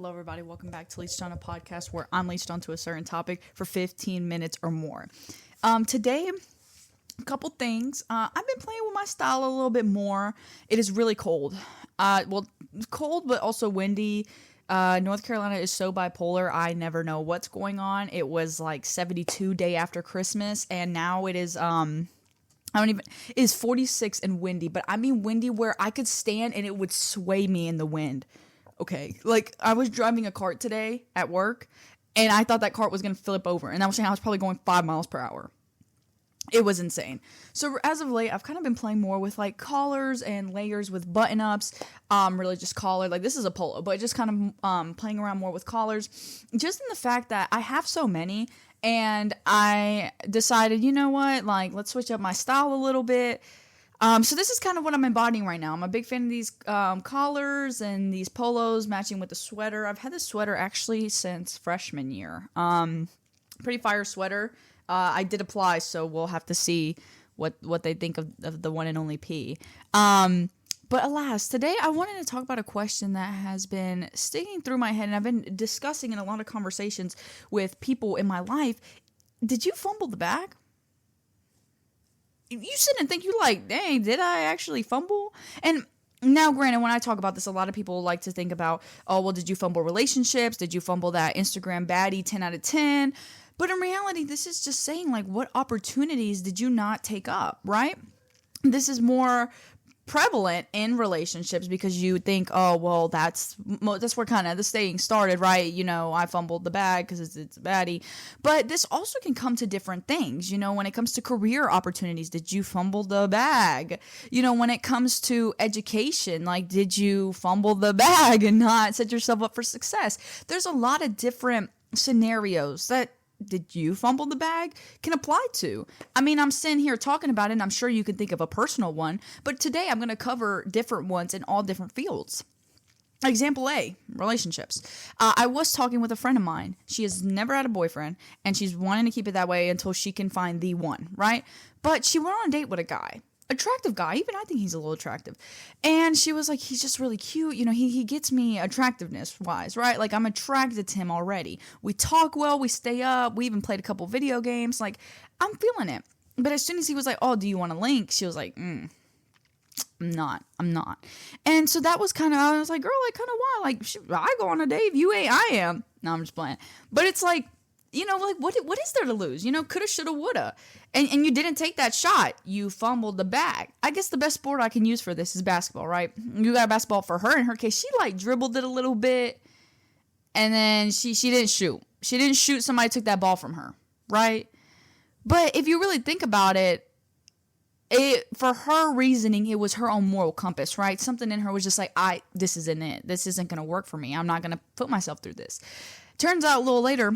Hello, everybody. Welcome back to Leached On, a podcast where I'm leached onto a certain topic for 15 minutes or more. Today, a couple things. I've been playing with my style a little bit more. It is really cold. Cold, but also windy. North Carolina is so bipolar. I never know what's going on. It was like 72 day after Christmas, and now it is, it is 46 and windy, but I mean windy where I could stand and it would sway me in the wind. Okay, like I was driving a cart today at work and I thought that cart was going to flip over, and I was saying I was probably going 5 miles per hour. It was insane. So as of late, I've kind of been playing more with like collars and layers with button ups. Really just collar. Like this is a polo, but just kind of playing around more with collars. Just in the fact that I have so many, and I decided, you know what, like let's switch up my style a little bit. So this is kind of what I'm embodying right now. I'm a big fan of these collars and these polos matching with the sweater. I've had this sweater actually since freshman year. Pretty fire sweater. I did apply, so we'll have to see what they think of the one and only P. But alas, today I wanted to talk about a question that has been sticking through my head, and I've been discussing in a lot of conversations with people in my life. Did you fumble the bag? You sit and think, you're like, dang, did I actually fumble? And now, granted, when I talk about this, a lot of people like to think about, oh, well, did you fumble relationships? Did you fumble that Instagram baddie 10 out of 10? But in reality, this is just saying, like, what opportunities did you not take up, right? This is more prevalent in relationships because you think, oh, well, that's where kind of the saying started, right? You know, I fumbled the bag because it's a baddie. But this also can come to different things. You know, when it comes to career opportunities, did you fumble the bag? You know, when it comes to education, like, did you fumble the bag and not set yourself up for success? There's a lot of different scenarios that did you fumble the bag can apply to. I mean, I'm sitting here talking about it, and I'm sure you can think of a personal one, but today I'm going to cover different ones in all different fields. Example A, relationships. I was talking with a friend of mine. She has never had a boyfriend, and she's wanting to keep it that way until she can find the one, right? But she went on a date with a guy. Attractive guy. Even I think he's a little attractive. And she was like, he's just really cute. You know, he gets me attractiveness wise, right? Like I'm attracted to him already. We talk well, we stay up. We even played a couple video games. Like I'm feeling it. But as soon as he was like, oh, do you want to link? She was like, I'm not. And so that was kind of, I was like, girl, like kind of why? Like I go on a date. If you ain't, I am. No, I'm just playing. But it's like, you know, like what is there to lose? You know, coulda, shoulda, woulda. And you didn't take that shot. You fumbled the bag. I guess the best sport I can use for this is basketball, right? You got a basketball for her. In her case, she like dribbled it a little bit, and then she didn't shoot. She didn't shoot. Somebody took that ball from her, right? But if you really think about it, for her reasoning, it was her own moral compass, right? Something in her was just like, this isn't it. This isn't going to work for me. I'm not going to put myself through this. Turns out a little later,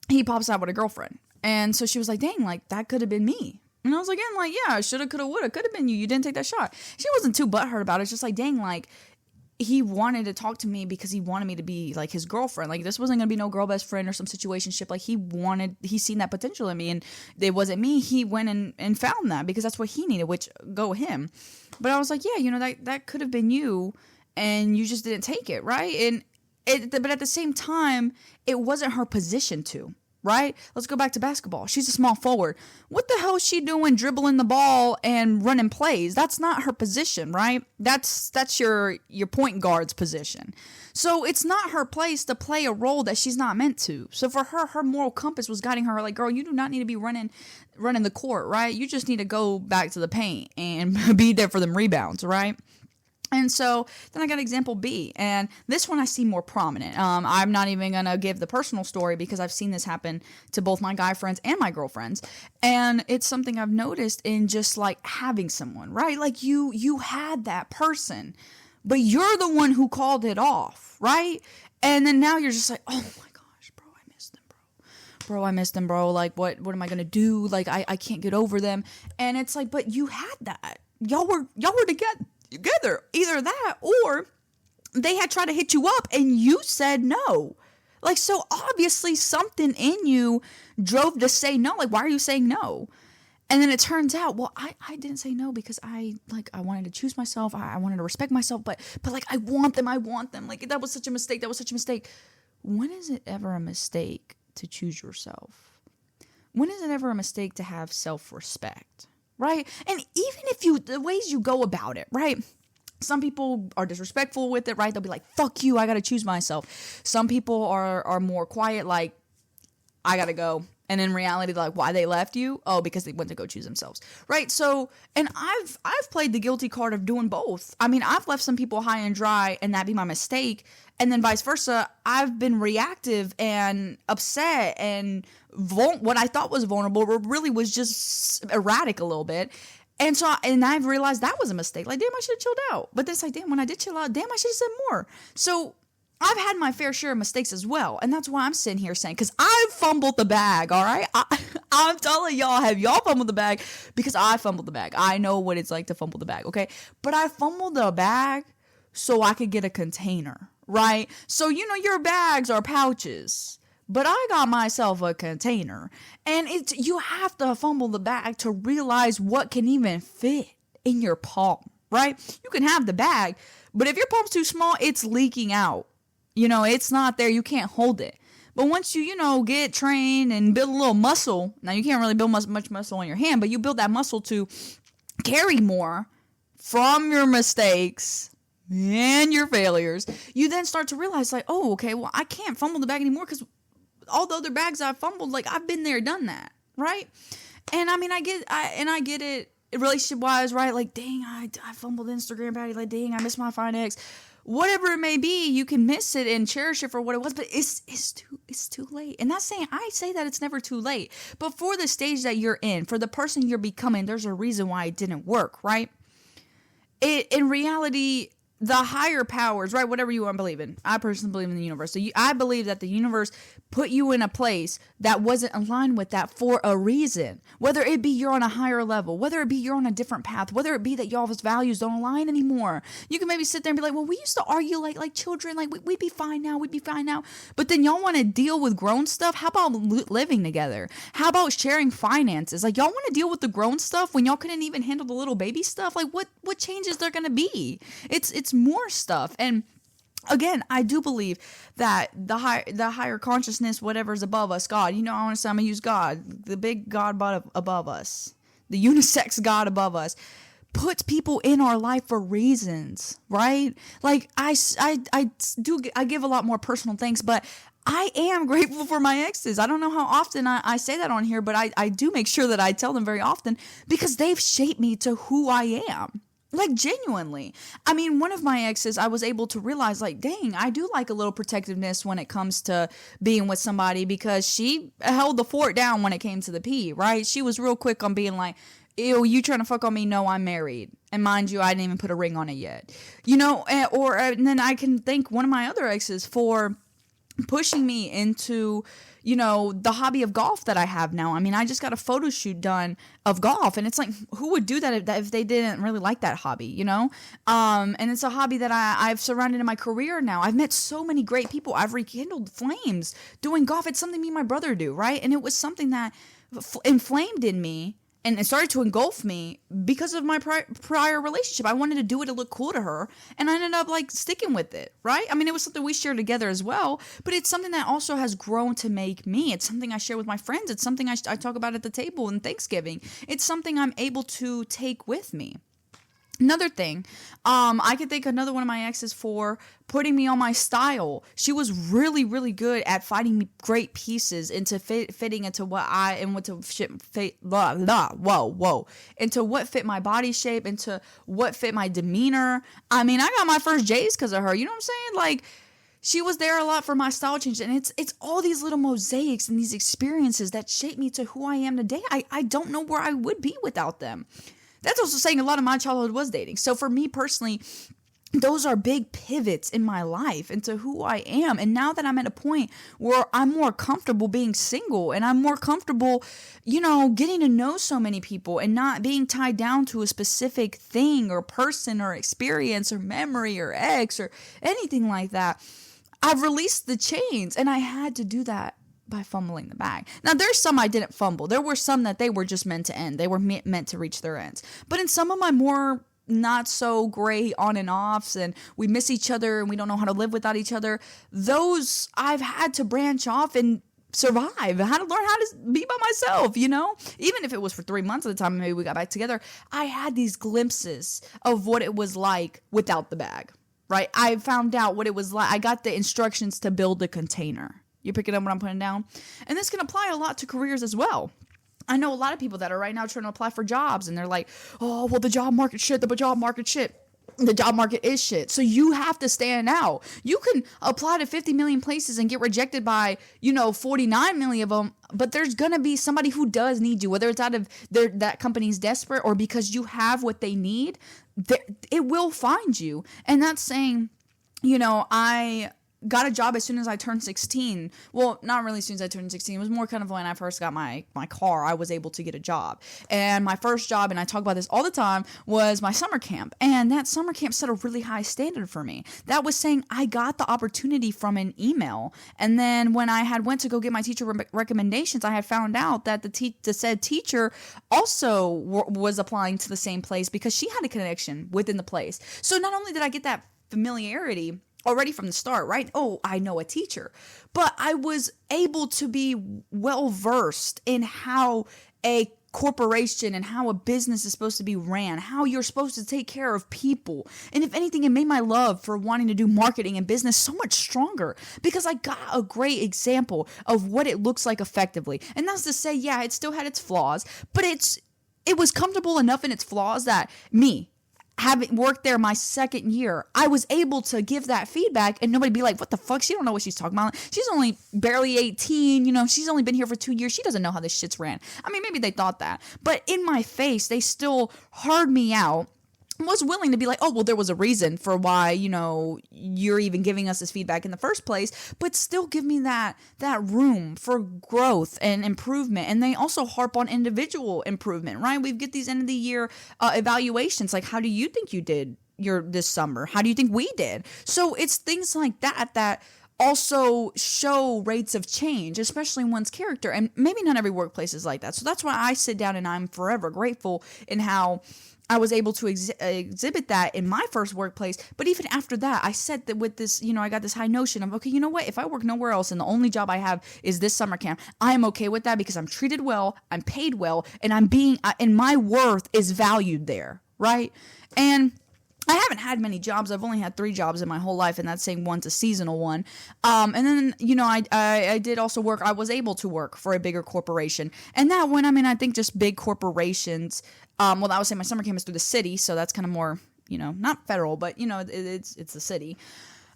he pops out with a girlfriend. And so she was like, dang, like, that could have been me. And I was like, again, like, yeah, shoulda, coulda, woulda, could have been you. You didn't take that shot. She wasn't too butthurt about it. It's just like, dang, like, he wanted to talk to me because he wanted me to be, like, his girlfriend. Like, this wasn't going to be no girl best friend or some situationship. Like, he seen that potential in me. And it wasn't me. He went and found that because that's what he needed, which, go him. But I was like, yeah, you know, that could have been you. And you just didn't take it, right? But at the same time, it wasn't her position to, right? Let's go back to basketball. She's a small forward. What the hell is she doing dribbling the ball and running plays? That's not her position, right? That's your point guard's position. So it's not her place to play a role that she's not meant to. So for her moral compass was guiding her like, girl, you do not need to be running the court, right? You just need to go back to the paint and be there for them rebounds, right? And so then I got example B, and this one I see more prominent. I'm not even going to give the personal story because I've seen this happen to both my guy friends and my girlfriends. And it's something I've noticed in just like having someone, right? Like you had that person, but you're the one who called it off, right? And then now you're just like, oh my gosh, bro, I missed them, bro. I missed them, bro. Like, what am I going to do? Like, I can't get over them. And it's like, but you had that. Y'all were together. Either that or they had tried to hit you up and you said no. Like, so obviously something in you drove to say no. Like, why are you saying no? And then it turns out, well, I didn't say no because I wanted to choose myself. I wanted to respect myself, but like, I want them. Like, that was such a mistake. When is it ever a mistake to choose yourself? When is it ever a mistake to have self-respect, right? And even if the ways you go about it, right? Some people are disrespectful with it, right? They'll be like, fuck you, I got to choose myself. Some people are more quiet, like, I got to go. And in reality, like, why they left you? Oh, because they went to go choose themselves, right? So, and I've played the guilty card of doing both. I mean, I've left some people high and dry, and that be my mistake. And then vice versa, I've been reactive and upset and what I thought was vulnerable, but really was just erratic a little bit. And so, and I've realized that was a mistake. Like, damn, I should have chilled out. But then it's like, damn, when I did chill out, damn, I should have said more. So I've had my fair share of mistakes as well. And that's why I'm sitting here saying, because I fumbled the bag, all right? I'm telling y'all, have y'all fumbled the bag? Because I fumbled the bag. I know what it's like to fumble the bag, okay? But I fumbled the bag so I could get a container, right? So, your bags are pouches, but I got myself a container. And you have to fumble the bag to realize what can even fit in your palm, right? You can have the bag, but if your palm's too small, it's leaking out. It's not there. You can't hold it. But once you, get trained and build a little muscle, now you can't really build much muscle on your hand, but you build that muscle to carry more from your mistakes and your failures. You then start to realize, like, oh, okay, well, I can't fumble the bag anymore because all the other bags I fumbled, like, I've been there, done that, right? And I mean, I get it relationship-wise, right? Like, dang, I fumbled Instagram baddie. Like, dang, I missed my fine ex. Whatever it may be, you can miss it and cherish it for what it was, but it's too late. And that's saying, I say that it's never too late. But for the stage that you're in, for the person you're becoming, there's a reason why it didn't work, right? In reality, the higher powers, right? Whatever you want to believe in. I personally believe in the universe. So I believe that the universe put you in a place that wasn't aligned with that for a reason. Whether it be you're on a higher level, whether it be you're on a different path, whether it be that y'all's values don't align anymore. You can maybe sit there and be like, well, we used to argue like children, like we'd be fine now. But then y'all want to deal with grown stuff. How about living together? How about sharing finances? Like, y'all want to deal with the grown stuff when y'all couldn't even handle the little baby stuff? Like, what changes there going to be? It's more stuff. And again, I do believe that the higher consciousness, whatever's above us, God, I want to say, I'm going to use God, the big God above us, the unisex God above us, puts people in our life for reasons, right? Like, I give a lot more personal thanks, but I am grateful for my exes. I don't know how often I say that on here, but I do make sure that I tell them very often because they've shaped me to who I am. Like, genuinely. I mean, one of my exes, I was able to realize, like, dang, I do like a little protectiveness when it comes to being with somebody because she held the fort down when it came to the pee, right? She was real quick on being like, ew, you trying to fuck on me? No, I'm married. And mind you, I didn't even put a ring on it yet. And then I can thank one of my other exes for pushing me into the hobby of golf that I have now. I mean, I just got a photo shoot done of golf, and it's like, who would do that if they didn't really like that hobby, and it's a hobby that I've surrounded in my career now. I've met so many great people. I've rekindled flames doing golf. It's something me and my brother do, right? And it was something that inflamed in me. And it started to engulf me because of my prior relationship. I wanted to do it to look cool to her. And I ended up sticking with it, right? I mean, it was something we shared together as well. But it's something that also has grown to make me. It's something I share with my friends. It's something I talk about at the table in Thanksgiving. It's something I'm able to take with me. Another thing, I could thank another one of my exes for putting me on my style. She was really, really good at finding me great pieces into fitting into what into what fit my body shape, into what fit my demeanor. I mean, I got my first J's because of her. You know what I'm saying? Like, she was there a lot for my style change. And it's all these little mosaics and these experiences that shape me to who I am today. I don't know where I would be without them. That's also saying a lot of my childhood was dating. So for me personally, those are big pivots in my life into who I am. And now that I'm at a point where I'm more comfortable being single and I'm more comfortable, getting to know so many people and not being tied down to a specific thing or person or experience or memory or ex or anything like that, I've released the chains, and I had to do that by fumbling the bag. Now, there's some I didn't fumble. There were some that they were just meant to end. They were meant to reach their ends. But in some of my more not so great on and offs, and we miss each other and we don't know how to live without each other, those I've had to branch off and survive. I had to learn how to be by myself, even if it was for 3 months at the time, maybe we got back together. I had these glimpses of what it was like without the bag, right? I found out what it was like. I got the instructions to build a container. You picking up what I'm putting down? And this can apply a lot to careers as well. I know a lot of people that are right now trying to apply for jobs, and they're like, oh, well, the job market shit. The job market is shit. So you have to stand out. You can apply to 50 million places and get rejected by, 49 million of them, but there's going to be somebody who does need you, whether it's out of that company's desperate or because you have what they need, it will find you. And that's saying, I got a job as soon as I turned 16. Well, not really as soon as I turned 16. It was more kind of when I first got my car, I was able to get a job. And my first job, and I talk about this all the time, was my summer camp. And that summer camp set a really high standard for me. That was saying I got the opportunity from an email. And then when I had went to go get my teacher recommendations, I had found out that the said teacher also was applying to the same place because she had a connection within the place. So not only did I get that familiarity already from the start, right? Oh, I know a teacher. But I was able to be well versed in how a corporation and how a business is supposed to be ran, how you're supposed to take care of people. And if anything, it made my love for wanting to do marketing and business so much stronger because I got a great example of what it looks like effectively. And that's to say, yeah, it still had its flaws, but it was comfortable enough in its flaws that having worked there my second year, I was able to give that feedback and nobody be like, what the fuck? She don't know what she's talking about. She's only barely 18. She's only been here for 2 years. She doesn't know how this shit's ran. I mean, maybe they thought that. But in my face, they still heard me out. Was willing to be like, oh, well, there was a reason for why, you're even giving us this feedback in the first place, but still give me that room for growth and improvement. And they also harp on individual improvement, right? We get these end of the year evaluations. Like, how do you think you did this summer? How do you think we did? So it's things like that also show rates of change, especially in one's character. And maybe not every workplace is like that. So that's why I sit down and I'm forever grateful in how I was able to exhibit that in my first workplace. But even after that, I said that with this, I got this high notion of, okay, you know what? If I work nowhere else and the only job I have is this summer camp, I am okay with that because I'm treated well, I'm paid well, and and my worth is valued there, right? And I haven't had many jobs. I've only had 3 jobs in my whole life, and that's saying one's a seasonal one. And then, I did also work. I was able to work for a bigger corporation. And that one, I think just big corporations. I would say my summer camp is through the city, so that's kind of more, not federal, but, it's the city.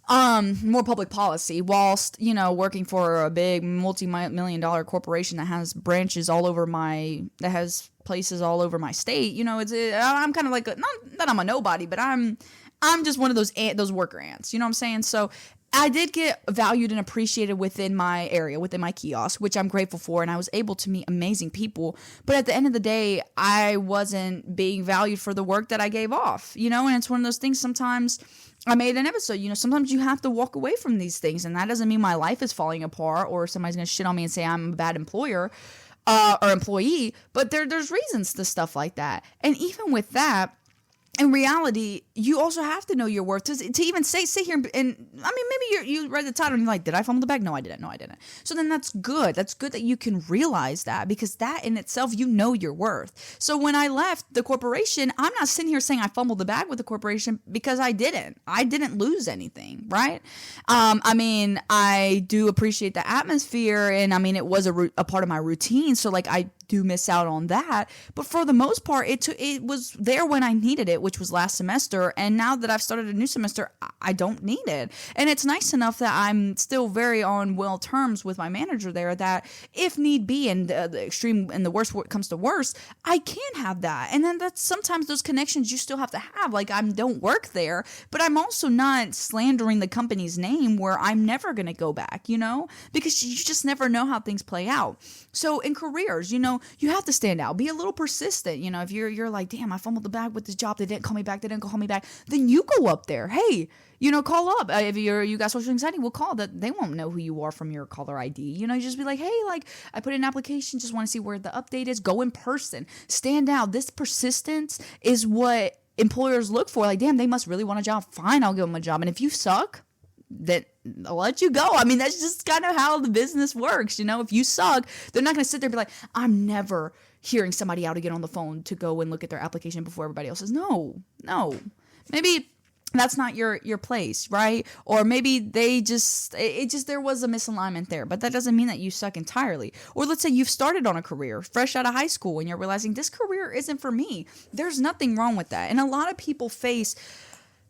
More public policy, whilst, working for a big multi-million-dollar corporation that has branches all over that has places all over my state. I'm kind of like not that I'm a nobody, but I'm just one of those worker ants. You know what I'm saying? So I did get valued and appreciated within my area, within my kiosk, which I'm grateful for, and I was able to meet amazing people. But at the end of the day, I wasn't being valued for the work that I gave off, and it's one of those things. Sometimes I made an episode, sometimes you have to walk away from these things, and that doesn't mean my life is falling apart or somebody's going to shit on me and say I'm a bad employer or employee, but there's reasons to stuff like that. And even with that, in reality, you also have to know your worth to even sit here and maybe you read the title and you're like, did I fumble the bag? No, I didn't. So then that's good. That's good that you can realize that, because that in itself, your worth. So when I left the corporation, I'm not sitting here saying I fumbled the bag with the corporation, because I didn't lose anything, right? I do appreciate the atmosphere, and it was a part of my routine. So like I do miss out on that, but for the most part, it was there when I needed it, which was last semester. And now that I've started a new semester, I don't need it. And it's nice enough that I'm still very on well terms with my manager there, that if need be, and the extreme and the worst comes to worst, I can have that. And then that's sometimes those connections you still have to have. Like, I don't work there, but I'm also not slandering the company's name where I'm never going to go back, because you just never know how things play out. So in careers, you have to stand out. Be a little persistent. If you're like, damn, I fumbled the bag with this job. They didn't call me back. Then you go up there. Hey, call up. If you got social anxiety, we'll call that. They won't know who you are from your caller ID. You just be like, hey, like I put in an application. Just want to see where the update is. Go in person. Stand out. This persistence is what employers look for. Like, damn, they must really want a job. Fine, I'll give them a job. And if you suck, then I'll let you go. I mean, that's just kind of how the business works. If you suck, they're not going to sit there and be like, I'm never hearing somebody out again on the phone to go and look at their application before everybody else says, no. Maybe that's not your place, right? Or maybe there was a misalignment there, but that doesn't mean that you suck entirely. Or let's say you've started on a career fresh out of high school and you're realizing this career isn't for me. There's nothing wrong with that. And a lot of people face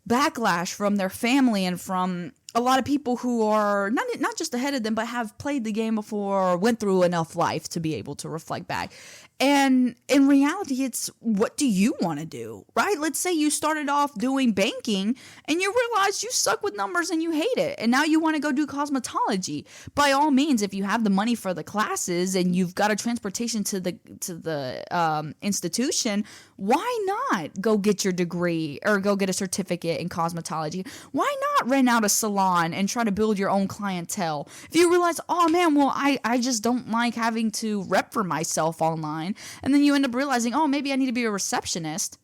backlash from their family and from a lot of people who are not just ahead of them, but have played the game before, went through enough life to be able to reflect back. And in reality, it's what do you want to do, right? Let's say you started off doing banking and you realize you suck with numbers and you hate it. And now you want to go do cosmetology. By all means, if you have the money for the classes and you've got a transportation to the institution, why not go get your degree or go get a certificate in cosmetology? Why not rent out a salon and try to build your own clientele? If you realize, oh man, well, I just don't like having to rep for myself online. And then you end up realizing, oh, maybe I need to be a receptionist.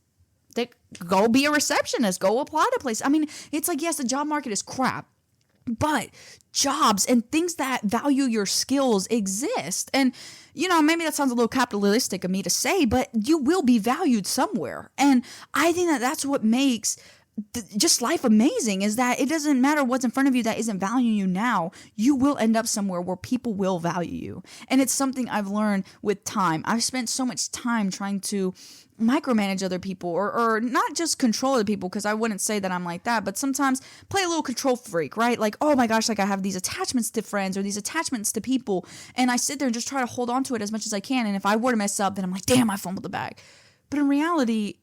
Go be a receptionist. Go apply to place. I mean, it's like, yes, the job market is crap, but jobs and things that value your skills exist. And, maybe that sounds a little capitalistic of me to say, but you will be valued somewhere. And I think that that's what makes just life amazing, is that it doesn't matter what's in front of you that isn't valuing you now. You will end up somewhere where people will value you. And it's something I've learned with time. I've spent so much time trying to micromanage other people or not just control other people, because I wouldn't say that I'm like that, but sometimes play a little control freak, right? Like, oh my gosh, like I have these attachments to friends or these attachments to people, and I sit there and just try to hold on to it as much as I can. And if I were to mess up, then I'm like, damn, I fumbled the bag. But in reality,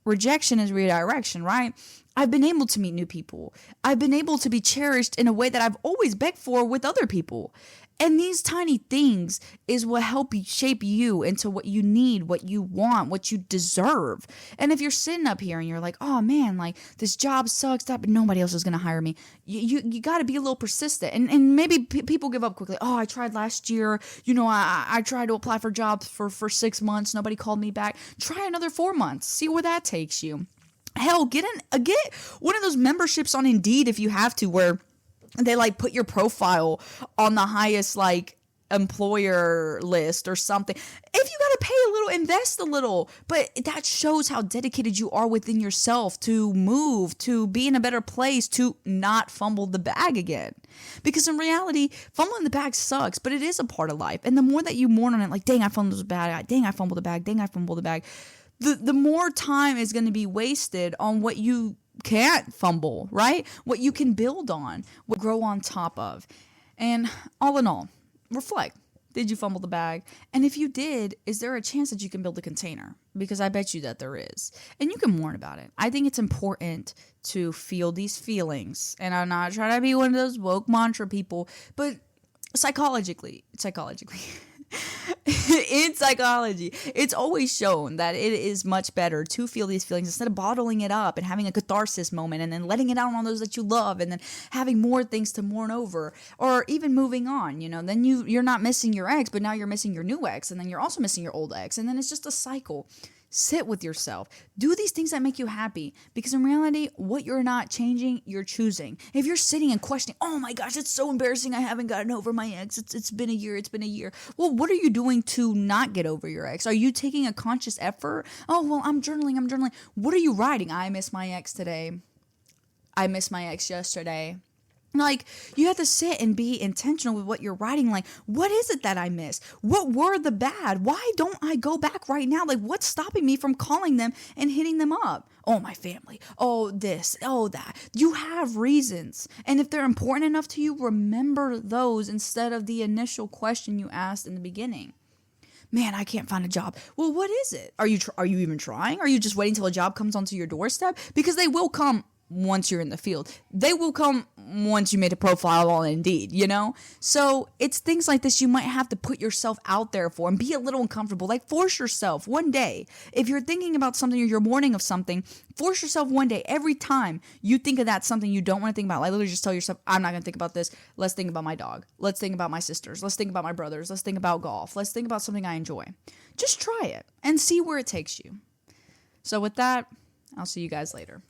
rejection is redirection, right? I've been able to meet new people. I've been able to be cherished in a way that I've always begged for with other people. And these tiny things is what help you shape you into what you need, what you want, what you deserve. And if you're sitting up here and you're like, oh man, like this job sucks, but nobody else is going to hire me. You got to be a little persistent. And maybe people give up quickly. Oh, I tried last year. I tried to apply for jobs for 6 months. Nobody called me back. Try another 4 months. See where that takes you. Hell, get one of those memberships on Indeed if you have to, where they like put your profile on the highest like employer list or something. If you got to pay a little, invest a little, but that shows how dedicated you are within yourself to move, to be in a better place, to not fumble the bag again. Because in reality, fumbling the bag sucks, but it is a part of life. And the more that you mourn on it, like, dang, I fumbled the bag, dang, I fumbled the bag, dang, I fumbled the bag, the more time is going to be wasted on what you can't fumble, right? What you can build on, what grow on top of. And all in all, reflect. Did you fumble the bag? And if you did, is there a chance that you can build a container? Because I bet you that there is. And you can mourn about it. I think it's important to feel these feelings. And I'm not trying to be one of those woke mantra people, but psychologically, in psychology, it's always shown that it is much better to feel these feelings instead of bottling it up and having a catharsis moment and then letting it out on those that you love and then having more things to mourn over, or even moving on. Then you're not missing your ex, but now you're missing your new ex, and then you're also missing your old ex, and then it's just a cycle. Sit with yourself. Do these things that make you happy, because in reality, what you're not changing, you're choosing. If you're sitting and questioning, oh my gosh, it's so embarrassing, I haven't gotten over my ex, it's been a year. Well, what are you doing to not get over your ex? Are you taking a conscious effort? Oh, well, I'm journaling. What are you writing? I miss my ex today. I miss my ex yesterday. Like, you have to sit and be intentional with what you're writing. Like, what is it that I miss? What were the bad? Why don't I go back right now? Like, what's stopping me from calling them and hitting them up? Oh, my family. Oh, this. Oh, that. You have reasons. And if they're important enough to you, remember those instead of the initial question you asked in the beginning. Man, I can't find a job. Well, what is it? Are you even trying? Are you just waiting till a job comes onto your doorstep? Because they will come once you're in the field. They will come once you made a profile on Indeed, you know? So it's things like this you might have to put yourself out there for and be a little uncomfortable. Like, force yourself one day. If you're thinking about something or you're warning of something, force yourself one day. Every time you think of that something you don't want to think about, like, literally just tell yourself, I'm not going to think about this. Let's think about my dog. Let's think about my sisters. Let's think about my brothers. Let's think about golf. Let's think about something I enjoy. Just try it and see where it takes you. So with that, I'll see you guys later.